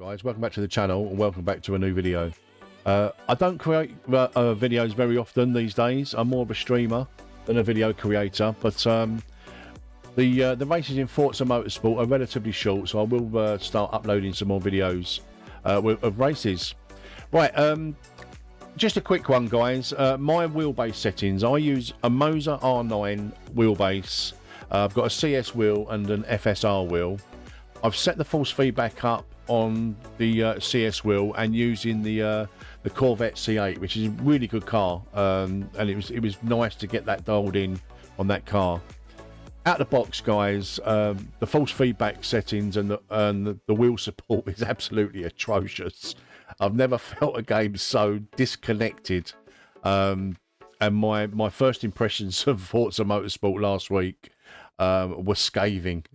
Guys, welcome back to the channel and welcome back to a new video. I don't create videos very often these days. I'm more of a streamer than a video creator, but the races in Forza Motorsport are relatively short, so I will start uploading some more videos of races. Right, just a quick one, guys. My wheelbase settings, I use a Moza R9 wheelbase. I've got a CS wheel and an FSR wheel. I've set the force feedback up on the CS wheel and using the Corvette C8, which is a really good car, and it was nice to get that dialed in on that car. Out the box, guys, the force feedback settings and the wheel support is absolutely atrocious. I've never felt a game so disconnected, and my first impressions of Forza Motorsport last week were scathing.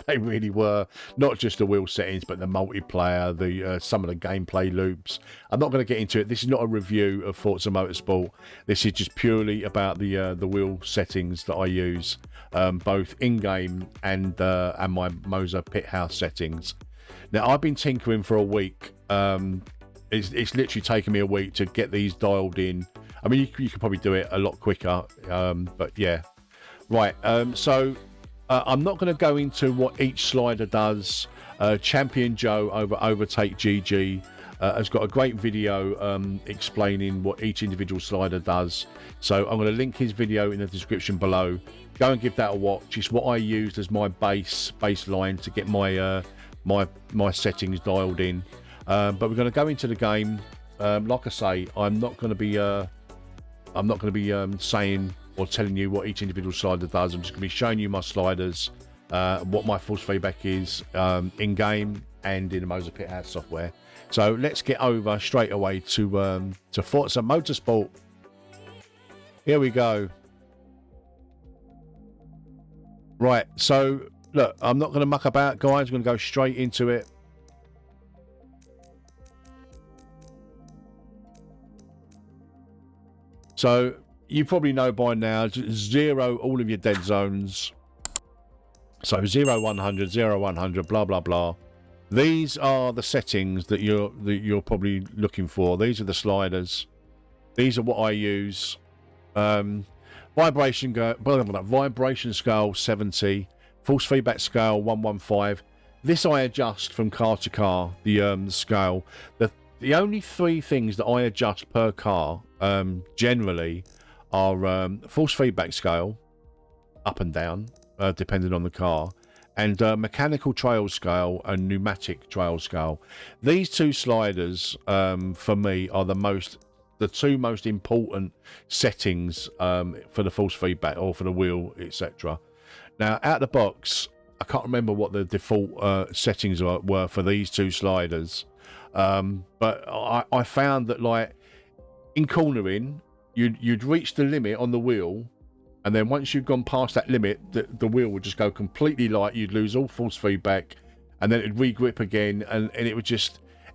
They really were. Not just the wheel settings, but the multiplayer, the some of the gameplay loops. I'm not going to get into it. This is not a review of Forza Motorsport. This is just purely about the wheel settings that I use, both in-game and my Moza pit house settings. Now, I've been tinkering for a week. It's literally taken me a week to get these dialed in. I mean, you could probably do it a lot quicker, but yeah. Right, so I'm not going to go into what each slider does. ChampionJoe over Overtake GG has got a great video explaining what each individual slider does. So I'm going to link his video in the description below. Go and give that a watch. It's what I used as my baseline to get my my settings dialed in. But we're going to go into the game. Like I say, I'm not going to be saying or telling you what each individual slider does. I'm just going to be showing you my sliders, what my force feedback is in game and in the Moza Pit House software. So let's get over straight away to Forza Motorsport. Here we go. Right, so look, I'm not going to muck about, guys. I'm going to go straight into it. So you probably know by now, zero all of your dead zones. So 0, 100, 0, 100, blah, blah, blah. These are the settings that you're probably looking for. These are the sliders. These are what I use. Vibration scale 70, force feedback scale 115. This I adjust from car to car, the scale. The only three things that I adjust per car generally are force feedback scale, up and down, depending on the car, and mechanical trail scale and pneumatic trail scale. These two sliders, for me, are the two most important settings for the force feedback or for the wheel, etc. Now, out the box, I can't remember what the default settings were for these two sliders, but I found that, like, in cornering, you'd reach the limit on the wheel, and then once you've gone past that limit, the wheel would just go completely light. You'd lose all force feedback, and then it'd re-grip again, and it was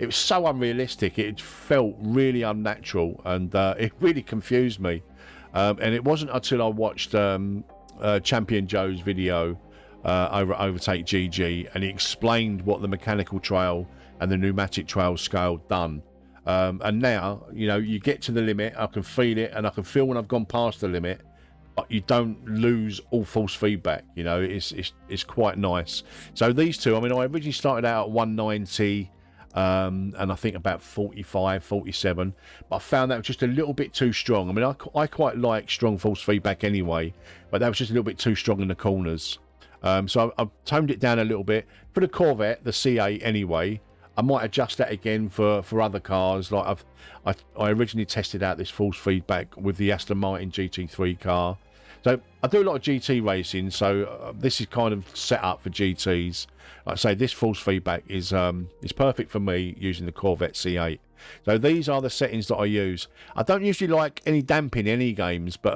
so unrealistic. It felt really unnatural, and it really confused me. And it wasn't until I watched ChampionJoe's video over Overtake GG, and he explained what the mechanical trail and the pneumatic trail scale done. And now, you know, you get to the limit, I can feel it, and I can feel when I've gone past the limit, but you don't lose all force feedback. You know, it's quite nice. So these two, I mean, I originally started out at 190, and I think about 45, 47, but I found that was just a little bit too strong. I mean, I quite like strong force feedback anyway, but that was just a little bit too strong in the corners. So I've toned it down a little bit. For the Corvette, the C8 anyway, I might adjust that again for other cars. Like I originally tested out this force feedback with the Aston Martin GT3 car. So I do a lot of GT racing, so this is kind of set up for GTs. Like I say, this force feedback is perfect for me using the Corvette C8. So these are the settings that I use. I don't usually like any damping in any games, but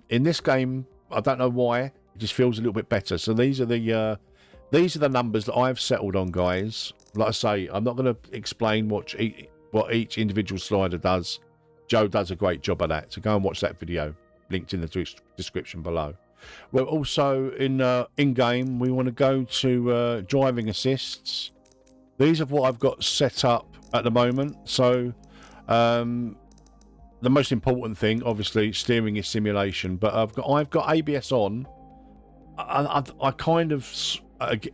in this game, I don't know why, it just feels a little bit better. So these are the numbers that I've settled on, guys. Like I say, I'm not going to explain what each individual slider does. Joe does a great job of that, so go and watch that video, linked in the description below. We're also in game. We want to go to driving assists, these are what I've got set up at the moment. So the most important thing, obviously, steering is simulation, but I've got ABS on. I kind of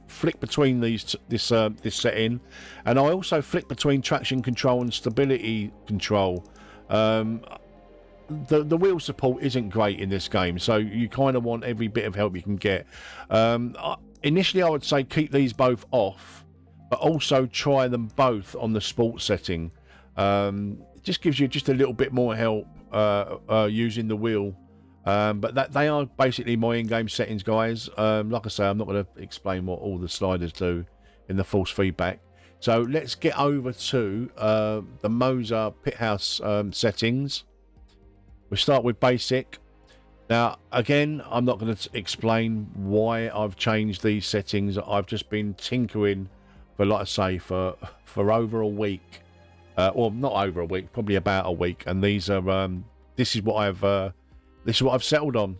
flick between this setting, and I also flick between traction control and stability control. The wheel support isn't great in this game, so you kind of want every bit of help you can get. Initially, I would say keep these both off, but also try them both on the sports setting. It just gives you just a little bit more help using the wheel. But they are basically my in-game settings, guys. Like I say, I'm not going to explain what all the sliders do in the force feedback. So let's get over to the Moza pit house settings. We'll start with basic. Now, again, I'm not going to explain why I've changed these settings. I've just been tinkering for, like I say, for over a week. Or not over a week, probably about a week. And these are this is what I've settled on.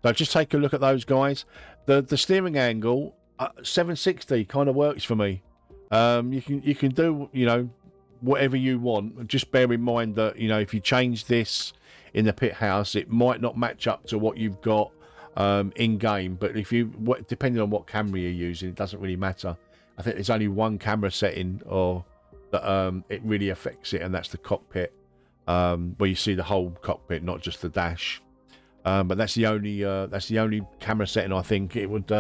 So just take a look at those, guys. The steering angle 760 kind of works for me. You can do, you know, whatever you want. Just bear in mind that, you know, if you change this in the pit house, it might not match up to what you've got in game. But if you, depending on what camera you're using, it doesn't really matter. I think there's only one camera setting or that it really affects it, and that's the cockpit, where you see the whole cockpit, not just the dash. But that's the only camera setting I think it would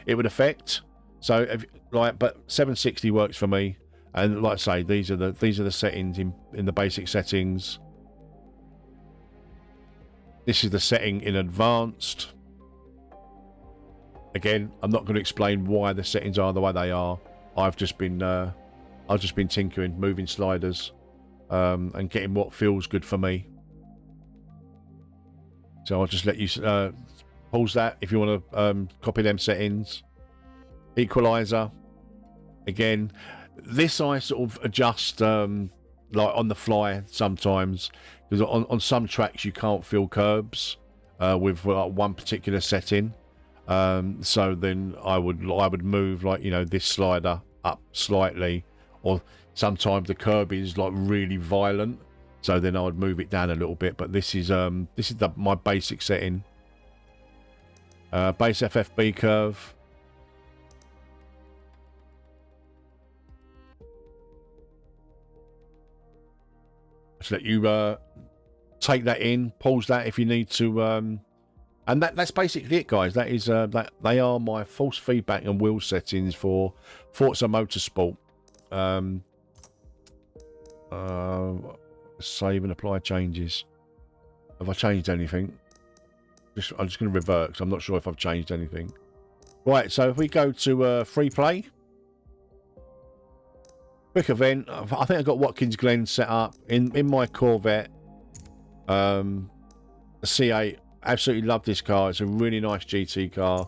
affect. So but 760 works for me. And like I say, these are the settings in the basic settings. This is the setting in advanced. Again, I'm not going to explain why the settings are the way they are. I've just been tinkering, moving sliders, and getting what feels good for me. So I'll just let you pause that if you want to copy them settings. Equalizer. Again, this I sort of adjust like on the fly sometimes, because on some tracks you can't feel curbs with one particular setting. So then I would move, like, you know, this slider up slightly, or sometimes the curb is like really violent, so then I would move it down a little bit. But this is my basic setting. Base FFB curve. Just let you take that in, pause that if you need to, and that's basically it, guys. That is that they are my force feedback and wheel settings for FORZA Motorsport. Save and apply changes. Have I changed anything? I'm just going to revert, because I'm not sure if I've changed anything. Right, so if we go to free play, quick event. I think I've got Watkins Glen set up in my Corvette. The C8. Absolutely love this car. It's a really nice GT car.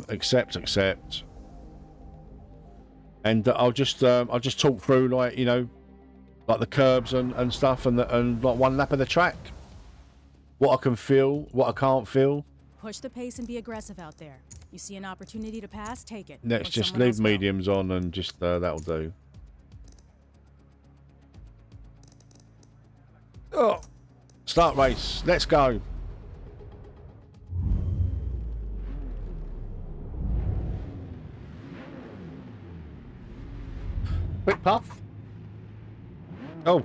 Accept. And I'll just talk through, like, you know, like the curbs and stuff, and like one lap of the track. What I can feel, what I can't feel. Push the pace and be aggressive out there. You see an opportunity to pass, take it. Let's just leave mediums on, and just that'll do. Oh, start race. Let's go. Quick puff. Oh.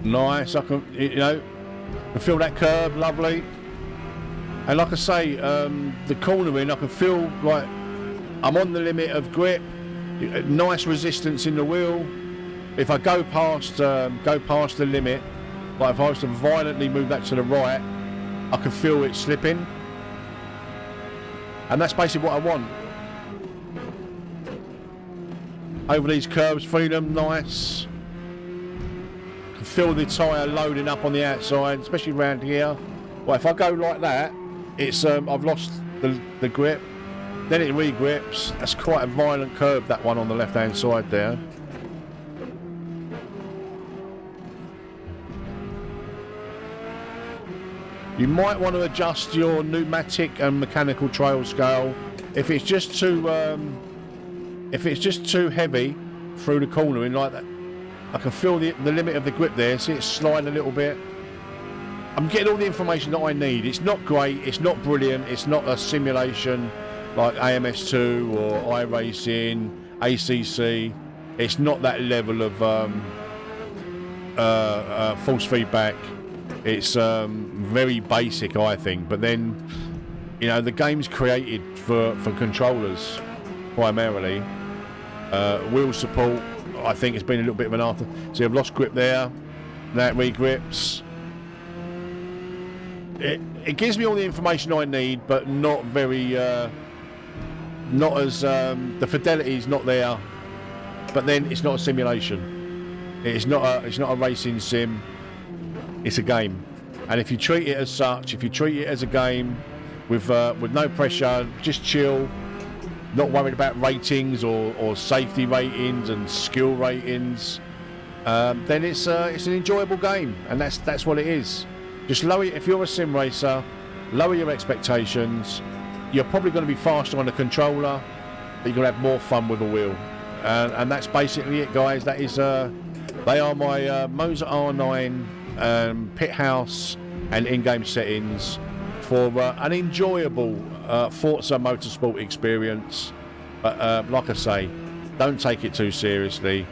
Nice. I can, you know, I feel that curb, lovely. And like I say, the cornering, I can feel like I'm on the limit of grip. Nice resistance in the wheel. If I go past the limit, like if I was to violently move that to the right, I can feel it slipping. And that's basically what I want. Over these curves, feel them nice. Can feel the tyre loading up on the outside, especially around here. Well, if I go like that, it's I've lost the grip. then it re-grips. That's quite a violent curve, that one on the left-hand side there. You might want to adjust your pneumatic and mechanical trail scale. If it's just too heavy through the cornering like that, I can feel the limit of the grip there. See it slide a little bit. I'm getting all the information that I need. It's not great, it's not brilliant, it's not a simulation like AMS2 or iRacing, ACC. It's not that level of force feedback. It's very basic, I think. But then, you know, the game's created for controllers primarily. Wheel support, I think, has been a little bit of an after. See, I've lost grip there. Now it re-grips. It gives me all the information I need, but not very, not as, the fidelity's not there, but then it's not a simulation. It's not a racing sim, it's a game. And if you treat it as such, if you treat it as a game with no pressure, just chill, not worried about ratings or safety ratings and skill ratings, then it's an enjoyable game, and that's what it is. Just lower it. If you're a sim racer, lower your expectations. You're probably going to be faster on the controller, but you're going to have more fun with the wheel. And that's basically it, guys. That is, they are my Moza R9 pit house and in-game settings for an enjoyable FORZA Motorsport experience. But like I say, don't take it too seriously.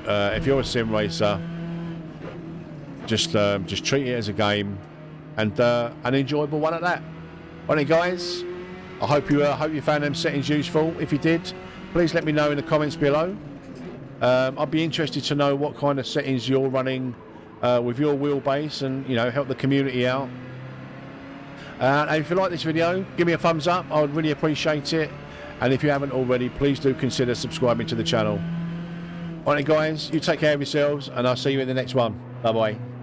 If you're a sim racer, just treat it as a game, and an enjoyable one at that. Well then, guys, I hope you found them settings useful. If you did, please let me know in the comments below. I'd be interested to know what kind of settings you're running with your wheelbase, and, you know, help the community out. And if you like this video, give me a thumbs up. I would really appreciate it. And if you haven't already, please do consider subscribing to the channel. Alright guys, you take care of yourselves, and I'll see you in the next one. Bye bye.